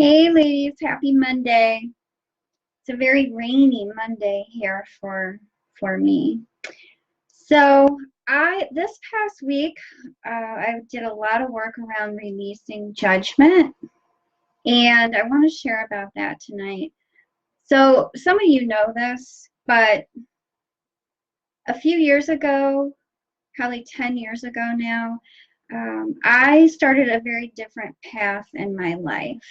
Hey ladies, happy Monday. It's a very rainy Monday here for me. So I this past week I did a lot of work around releasing judgment, and I want to share about that tonight. So some of you know this, but a few years ago, probably 10 years ago now, I started a very different path in my life.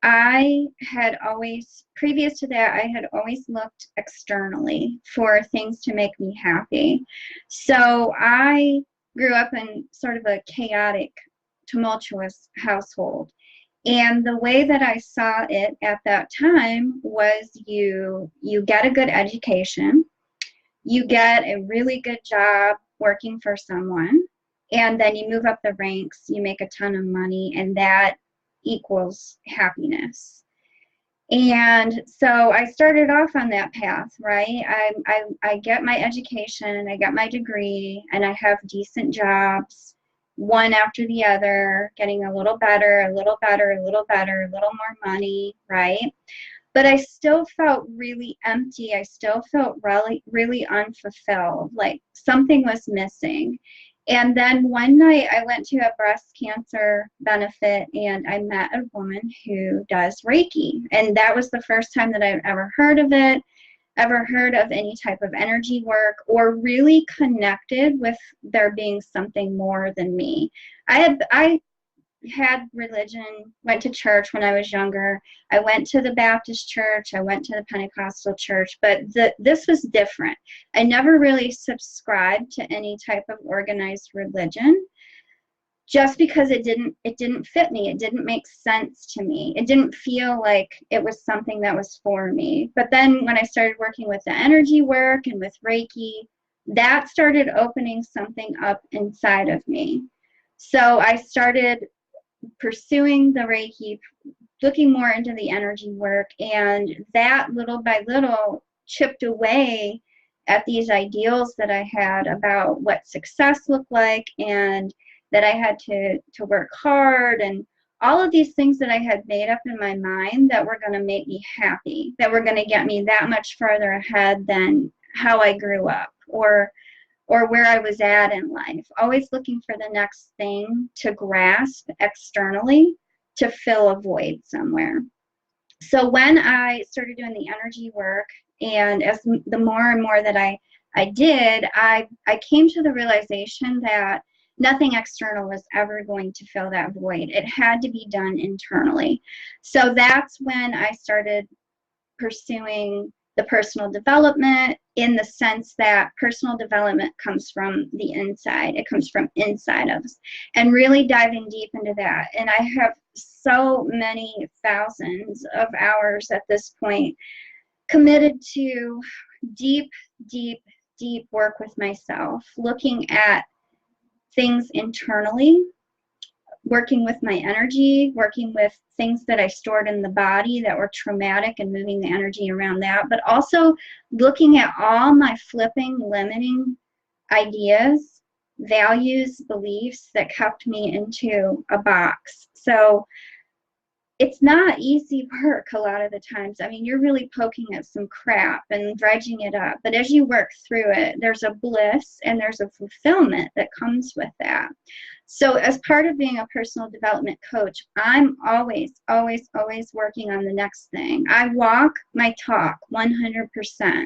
I had always, previous to that, I had always looked externally for things to make me happy. So I grew up in sort of a chaotic, tumultuous household. And the way that I saw it at that time was you get a good education, you get a really good job working for someone, and then you move up the ranks, you make a ton of money, and that equals happiness. And so I started off on that path, right? I get my education, I got my degree, and I have decent jobs, one after the other, getting a little better, a little better, a little better, a little more money, right? But I still felt really empty. I still felt really, really unfulfilled, like something was missing. And then one night I went to a breast cancer benefit and I met a woman who does Reiki. And that was the first time that I've ever heard of it, ever heard of any type of energy work, or really connected with there being something more than me. I had religion, went to church when I was younger. I went to the Baptist church, I went to the Pentecostal church, but this was different. I never really subscribed to any type of organized religion just because it didn't fit me. It didn't make sense to me. It didn't feel like it was something that was for me. But then when I started working with the energy work and with Reiki, that started opening something up inside of me. So I started pursuing the Reiki, looking more into the energy work, and that little by little chipped away at these ideals that I had about what success looked like, and that I had to work hard, and all of these things that I had made up in my mind that were going to make me happy, that were going to get me that much farther ahead than how I grew up, or where I was at in life, always looking for the next thing to grasp externally to fill a void somewhere. So when I started doing the energy work, and as the more and more that I did, I came to the realization that nothing external was ever going to fill that void. It had to be done internally. So that's when I started pursuing the personal development, in the sense that personal development comes from the inside. It comes from inside of us, and really diving deep into that. And I have so many thousands of hours at this point committed to deep, deep, deep work with myself, looking at things internally, working with my energy, working with things that I stored in the body that were traumatic and moving the energy around that, but also looking at all my flipping, limiting ideas, values, beliefs that kept me into a box. So it's not easy work a lot of the times. I mean, you're really poking at some crap and dredging it up. But as you work through it, there's a bliss and there's a fulfillment that comes with that. So as part of being a personal development coach, I'm always, always, always working on the next thing. I walk my talk 100%.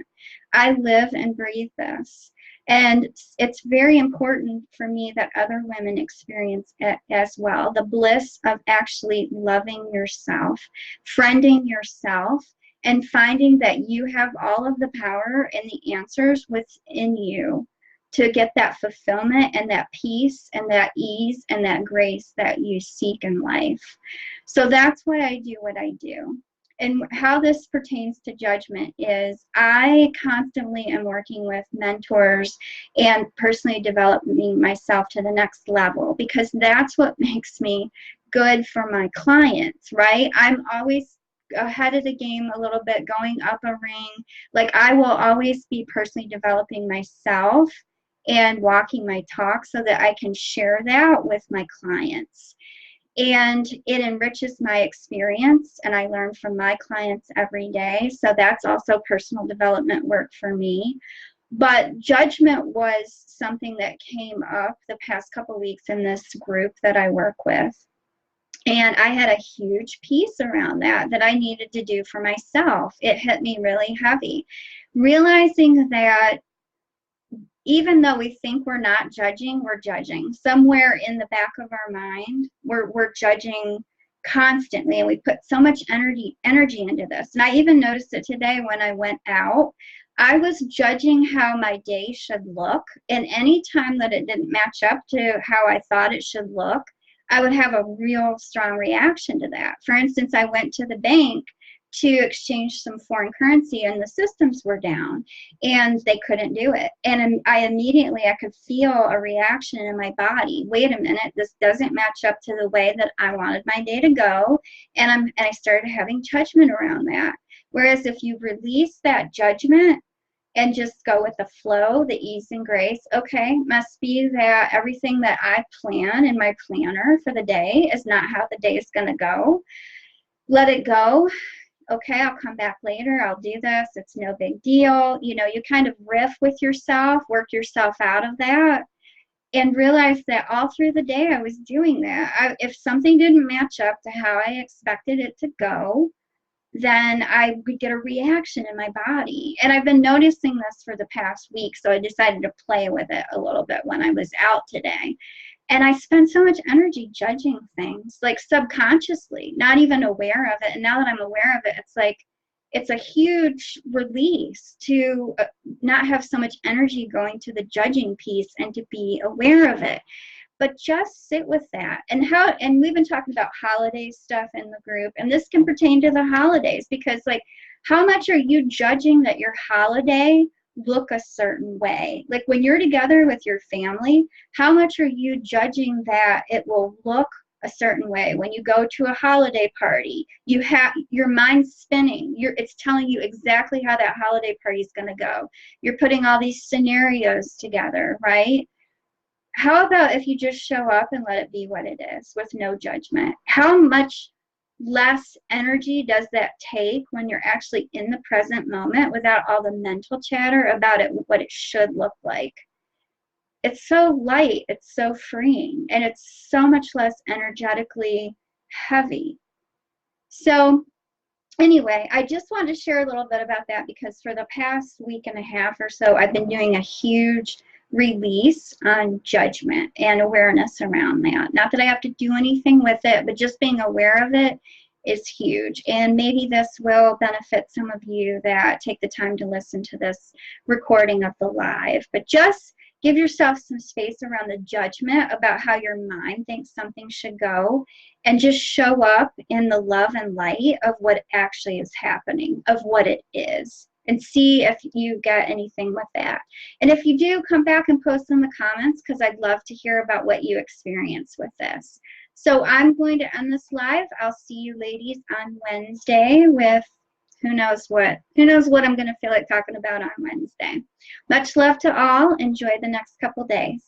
I live and breathe this. And it's very important for me that other women experience it as well. The bliss of actually loving yourself, friending yourself, and finding that you have all of the power and the answers within you to get that fulfillment and that peace and that ease and that grace that you seek in life. So that's why I do what I do. And how this pertains to judgment is I constantly am working with mentors and personally developing myself to the next level, because that's what makes me good for my clients, right? I'm always ahead of the game a little bit, going up a ring. Like, I will always be personally developing myself and walking my talk so that I can share that with my clients. and it enriches my experience, and I learn from my clients every day. So that's also personal development work for me. But judgment was something that came up the past couple weeks in this group that I work with. And I had a huge piece around that I needed to do for myself. It hit me really heavy. Realizing that even though we think we're not judging, we're judging. Somewhere in the back of our mind, we're judging constantly, and we put so much energy into this. And I even noticed it today when I went out. I was judging how my day should look, and any time that it didn't match up to how I thought it should look, I would have a real strong reaction to that. For instance, I went to the bank to exchange some foreign currency, and the systems were down and they couldn't do it. And I could feel a reaction in my body. Wait a minute, this doesn't match up to the way that I wanted my day to go. And I started having judgment around that. Whereas if you release that judgment and just go with the flow, the ease and grace, okay, must be that everything that I plan in my planner for the day is not how the day is going to go. Let it go. Okay, I'll come back later, I'll do this, it's no big deal. You know, you kind of riff with yourself, work yourself out of that, and realize that all through the day I was doing that. If something didn't match up to how I expected it to go, then I would get a reaction in my body. And I've been noticing this for the past week, so I decided to play with it a little bit when I was out today. And I spend so much energy judging things, like subconsciously, not even aware of it. And now that I'm aware of it, it's like, it's a huge release to not have so much energy going to the judging piece and to be aware of it. But just sit with that. And we've been talking about holiday stuff in the group, and this can pertain to the holidays, because like, how much are you judging that your holiday look a certain way? Like when you're together with your family, how much are you judging that it will look a certain way? When you go to a holiday party, you have your mind spinning. It's telling you exactly how that holiday party is going to go. You're putting all these scenarios together, right? How about if you just show up and let it be what it is with no judgment? How much less energy does that take when you're actually in the present moment without all the mental chatter about it, what it should look like? It's so light, it's so freeing, and it's so much less energetically heavy. So anyway, I just wanted to share a little bit about that, because for the past week and a half or so, I've been doing a huge release on judgment and awareness around that. Not that I have to do anything with it, but just being aware of it is huge. And maybe this will benefit some of you that take the time to listen to this recording of the live. But just give yourself some space around the judgment about how your mind thinks something should go, and just show up in the love and light of what actually is happening, of what it is, and see if you get anything with that. And if you do, come back and post in the comments, because I'd love to hear about what you experience with this. So I'm going to end this live. I'll see you ladies on Wednesday with who knows what I'm going to feel like talking about on Wednesday. Much love to all. Enjoy the next couple days.